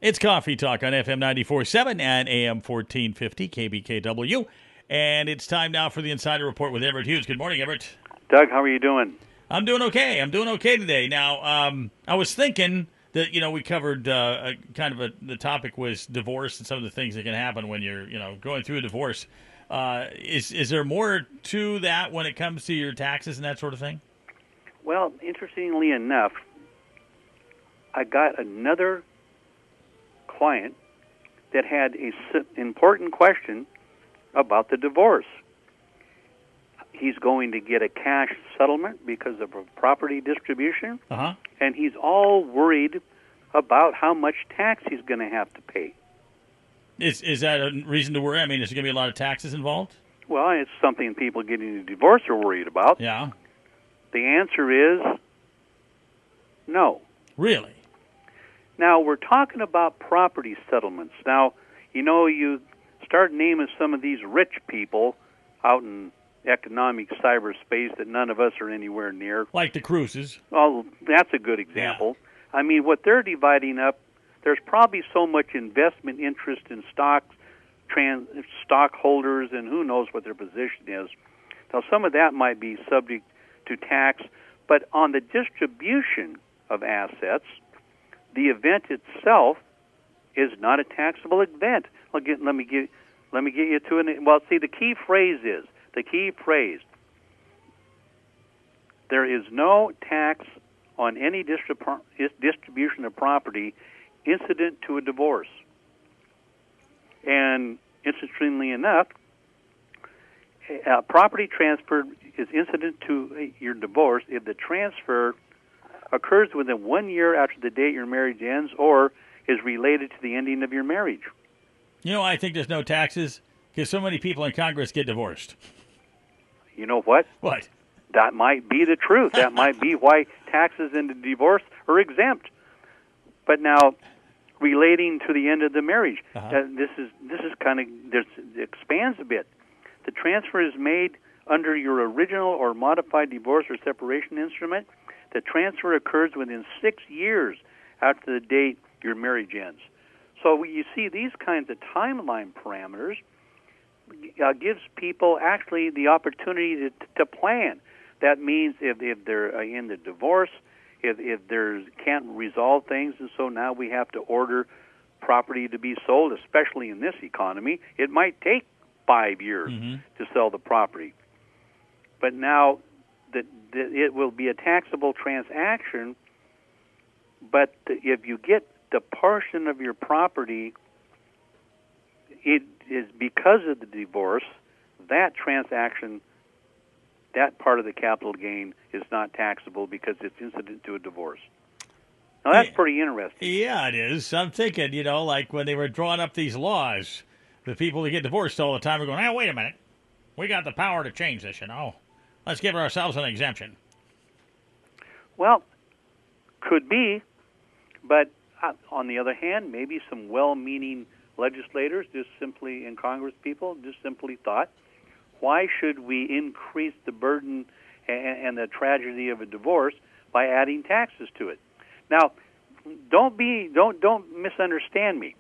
It's Coffee Talk on FM 94.7 and AM 1450 KBKW. And it's time now for the Insider Report with Everett Hughes. Good morning, Everett. Doug, how are you doing? I'm doing okay. I'm doing okay today. Now, I was thinking that, we covered the topic was divorce and some of the things that can happen when you're, going through a divorce. Is there more to that when it comes to your taxes and that sort of thing? Well, interestingly enough, I got another client that had an important question about the divorce. He's going to get a cash settlement because of a property distribution, and he's all worried about how much tax he's going to have to pay. Is that a reason to worry? I mean, is there going to be a lot of taxes involved? Well, it's something people getting a divorce are worried about. Yeah. The answer is no. Really? Now, we're talking about property settlements. Now, you start naming some of these rich people out in economic cyberspace that none of us are anywhere near. Like the Cruises. Oh, that's a good example. Yeah. I mean, what they're dividing up, there's probably so much investment interest in stocks, stockholders, and who knows what their position is. Now, some of that might be subject to tax, but on the distribution of assets, the event itself is not a taxable event. Let me get you to it. Well, see, the key phrase. There is no tax on any distribution of property incident to a divorce. And interestingly enough, property transfer is incident to your divorce if the transfer occurs within 1 year after the date your marriage ends or is related to the ending of your marriage. I think there's no taxes because so many people in Congress get divorced. You know what? What? That might be the truth. That might be why taxes in the divorce are exempt. But now, relating to the end of the marriage, this is kind of it expands a bit. The transfer is made under your original or modified divorce or separation instrument. The transfer occurs within 6 years after the date your marriage ends. So you see these kinds of timeline parameters gives people actually the opportunity to plan. That means if they're in the divorce, if there can't resolve things, and so now we have to order property to be sold, especially in this economy, it might take 5 years to sell the property. But now it will be a taxable transaction, but if you get the portion of your property, it is because of the divorce, that transaction, that part of the capital gain is not taxable because it's incident to a divorce. Now, that's pretty interesting. Yeah, it is. I'm thinking, like when they were drawing up these laws, the people that get divorced all the time are going, wait a minute. We got the power to change this, Let's give ourselves an exemption. Well, could be, but on the other hand, maybe some well-meaning legislators and Congress people just simply thought, why should we increase the burden and the tragedy of a divorce by adding taxes to it? Now, don't misunderstand me.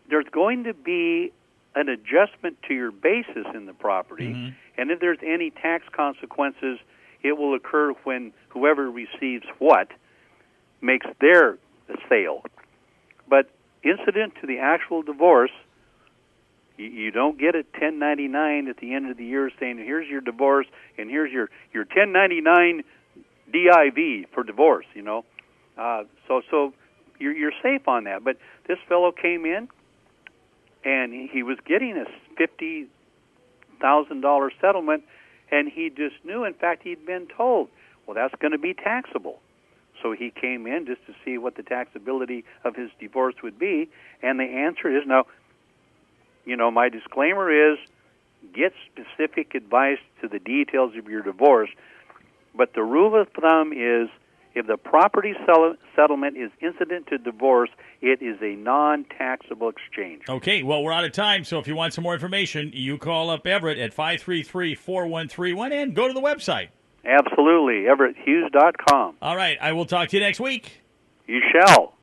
There's going to be an adjustment to your basis in the property, and if there's any tax consequences, it will occur when whoever receives what makes their sale. But incident to the actual divorce, you don't get a 1099 at the end of the year saying, here's your divorce, and here's your 1099 DIV for divorce, So you're safe on that. But this fellow came in, and he was getting a $50,000 settlement, and he just knew, in fact, he'd been told, well, that's going to be taxable. So he came in just to see what the taxability of his divorce would be, and the answer is no. My disclaimer is get specific advice to the details of your divorce, but the rule of thumb is if the property settlement is incident to divorce, it is a non-taxable exchange. Okay, well, we're out of time, so if you want some more information, you call up Everett at 533-4131 and go to the website. Absolutely, EverettHughes.com. All right, I will talk to you next week. You shall.